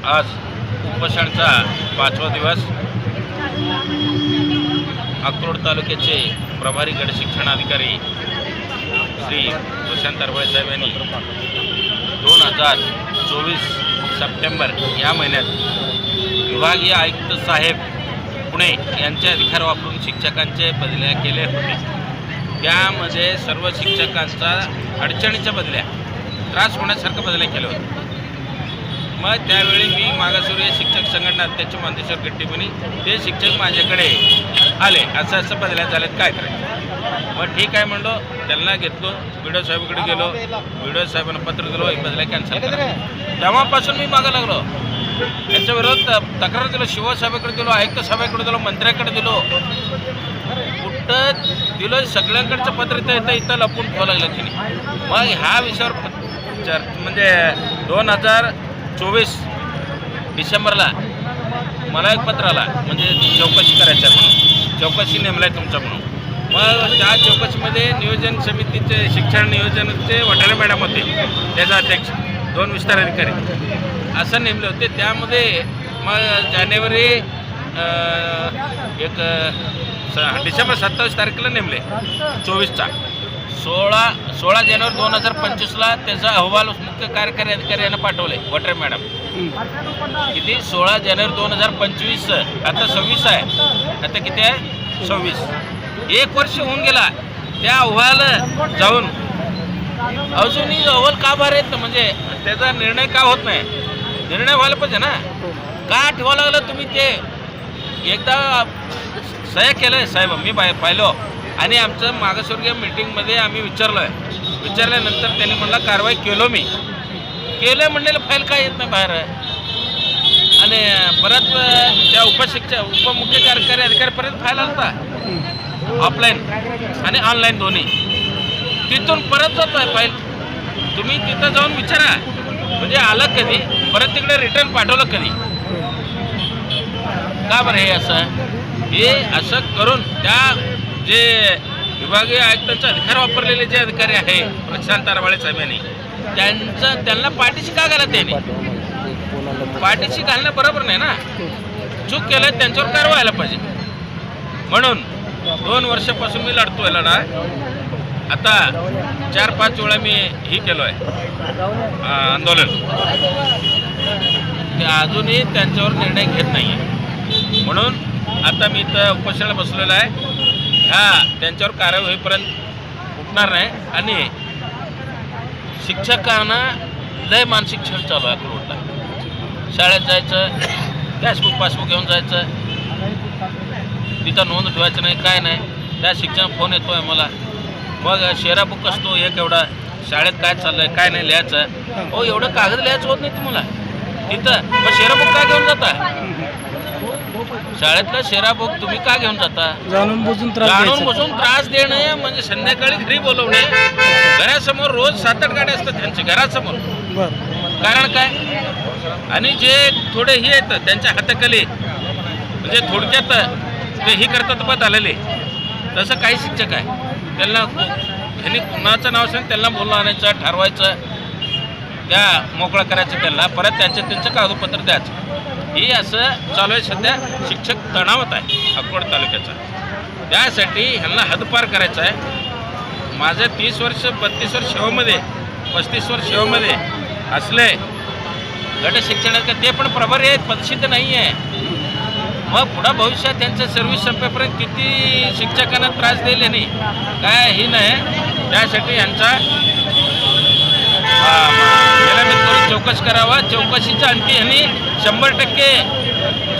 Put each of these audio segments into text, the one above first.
आज उपोषणचा 5वा दिवस। अक्रोड तालुक्याचे प्रभारी गट शिक्षणाधिकारी श्री प्रशांत अरवळे साहेब यांनी 2024 सप्टेंबर या महिन्यात विभागीय आयुक्त साहेब पुणे यांचे अधिकार वापरून शिक्षकांचे बदल्या केले होते। त्यामध्ये सर्व शिक्षकांचा अडचणीच्या बदल्या, त्रास होण्यासारखं बदल्या केले होते। मग त्यावेळी मी मागासवर्गीय शिक्षक संघटना अध्यक्ष मंतेश्वर गट्टीपणी ते शिक्षक माझ्याकडे आले, असं बदल्या झाल्यात, काय करायचं। मग ठीक आहे म्हणलो, त्यांना घेतलो, व्हिडिओ साहेबाकडे गेलो, व्हिडिओ साहेबांना पत्र दिलो, ही बदल्या कॅन्सल करा। तेव्हापासून मी मागं लागलो, त्यांच्या विरोधात तक्रार दिलो, शिवसाहेबाकडे दिलो, आयुक्त साहेबाकडे दिलो, मंत्र्याकडे दिलो, कुठं दिलो, सगळ्यांकडचं पत्र इथं लपून ठेवावं लागलं की नाही। मग ह्या विषयावर म्हणजे 2024 डिसेंबरला मला एक पत्र आला, म्हणजे चौकशी करायची आहे म्हणून, चौकशी नेमला आहे तुमचा म्हणून। मग त्या चौकशीमध्ये नियोजन समितीचे, शिक्षण नियोजनाचे वठारे मॅडम होते, त्याचा अध्यक्ष, 2 विस्तार अधिकारी असं नेमले होते। त्यामध्ये मग जानेवारी डिसेंबर 27 तारखेला नेमले 24चा 16 जानेवारी 2025ला त्याचा अहवाल मुख्य कार्यकारी अधिकारी यांना पाठवले, वठारे मॅडम। किती 16 जानेवारी 2025, आता 26 आहे, आता किती आहे 26, 1 वर्ष होऊन गेला त्या अहवाल जाऊन। अजूनही अहवाल का बाहेर येत, म्हणजे त्याचा निर्णय का होत नाही? निर्णय व्हायला पाहिजे ना, का ठेवावं लागलं तुम्ही? ते एकदा सह्या केलं आहे साहेब, मी पाहिलो, आणि आमचं मागासवर्गीय मीटिंगमध्ये आम्ही विचारल्यानंतर त्यांनी म्हणला कारवाई केलो, मी केलं म्हणलेलं फाईल काय येत नाही बाहेर। आणि परत त्या उपमुख्य कार्यकारी अधिकारीपर्यंत फाईल आलता, ऑफलाईन आणि ऑनलाईन दोन्ही, तिथून परत जातो आहे फाईल। तुम्ही तिथं जाऊन विचारा, म्हणजे आलं कधी, परत तिकडे रिटर्न पाठवलं कधी, का बरं हे असं करून त्या जे विभागीय आयुक्तांचा अधिकार वापरलेले जे अधिकारी आहे प्रशांत अरवळे साहेब यांनी, त्यांना पाठीशी का घाला? त्याने पाठीशी घालणं बरोबर नाही ना, चूक केलं त्यांच्यावर कारवाई व्हायला पाहिजे। म्हणून 2 वर्षापासून मी लढतोय लढा। आता 4-5 वेळा मी ही केलो आहे आंदोलन, ते अजूनही त्यांच्यावर निर्णय घेत नाही आहे। म्हणून आता मी इथं उपोषणाला बसलेलो आहे, त्यांच्यावर कारवाई होईपर्यंत उठणार नाही। आणि शिक्षकांना लय मानसिक छळ चालू आहे अक्रोडला। शाळेत जायचं, गॅसबुक पासबुक घेऊन जायचं, तिथं नोंद ठेवायचं नाही, काय नाही। त्या शिक्षण फोन येतो आहे मला, मग शेरा बुक असतो एक एवढा, शाळेत काय चाललं आहे काय नाही लिहायचं। हो, एवढं कागद लिहायचं होत नाही तुम्हाला तिथं, मग शेरा बुक काय घेऊन जाता? शाळेतलं शेरा बुक तुम्ही का घेऊन जाता? जाणून बुजून त्रास देणं, म्हणजे संध्याकाळी घरी बोलवणे, घरासमोर रोज 7-8 गाड्या असतात त्यांच्या घरासमोर, कारण काय? आणि जे थोडे हे आहेत त्यांच्या हाताखाली, म्हणजे थोडक्यात ते ही करतात पत आलेले, तसं काही शिक्षक आहे, त्यांनी कुणाचं नाव सांग, त्यांना बोलणं आणायचं, ठरवायचं, त्या मोकळं करायचं, त्यांना परत त्यांचं कागदपत्र द्यायचं। ही असं चालू आहे सध्या। शिक्षक तणावात आहे अक्रोड तालुक्याचा, त्यासाठी ह्यांना हद्दपार करायचं आहे। माझं 30 वर्ष 32 वर्ष सेवेमध्ये, 35 वर्ष सेवेमध्ये असले गट शिक्षणात, ते पण प्रभारी आहेत, पदसिद्ध नाही आहे। मग पुढं भविष्यात त्यांचं सर्व्हिस संपेपर्यंत किती शिक्षकांना त्रास दिले नाही, काय ही नाही। त्यासाठी यांचा निलंबित करून चौकशी करावा, चौकशीच्या अंती ह्यांनी 100%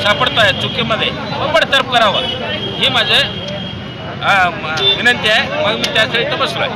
सापडत आहे चुकीमध्ये, बडतर्फ करावं, ही माझं विनंती आहे। मग मी त्यासाठी इथं बसलो आहे।